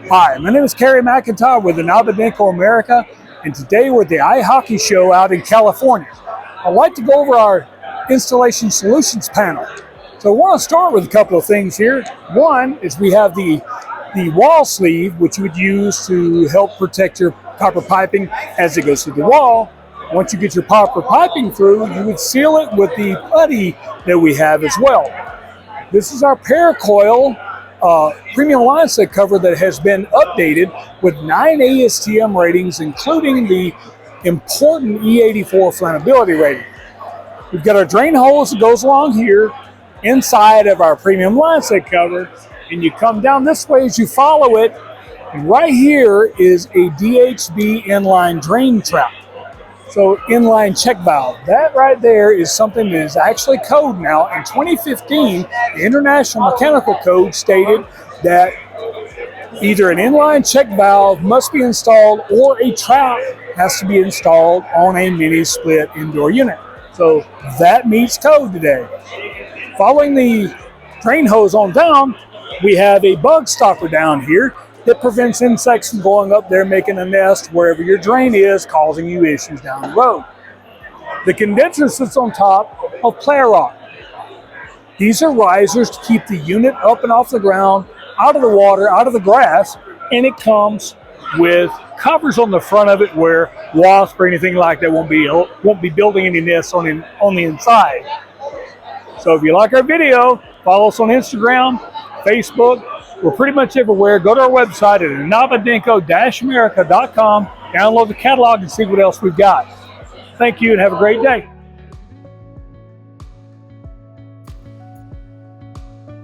Hi, my name is Kerry McIntyre with Inaba Denko America, and today we're at the IHACI show out in California. I'd like to go over our installation solutions panel. So I want to start with a couple of things here. One is we have the wall sleeve, which you would use to help protect your copper piping as it goes through the wall. Once you get your copper piping through, you would seal it with the putty that we have as well. This is our paracoil premium line set cover that has been updated with 9 ASTM ratings, including the important E84 flammability rating. We've got our drain hose that goes along here inside of our premium line set cover, and you come down this way as you follow it, and right here is a DHB inline drain trap. So inline check valve, that right there is something that is actually code now. In 2015, the International Mechanical Code stated that either an inline check valve must be installed or a trap has to be installed on a mini split indoor unit. So that meets code today. Following the drain hose on down, we have a bug stopper down here that prevents insects from going up there making a nest wherever your drain is, causing you issues down the road. The condenser sits on top of player rock. These are risers to keep the unit up and off the ground, out of the water, out of the grass, and it comes with covers on the front of it where wasps or anything like that won't be building any nests on the inside. So if you like our video, follow us on Instagram, Facebook. We're pretty much everywhere. Go to our website at inabadenko-america.com, download the catalog and see what else we've got. Thank you and have a great day.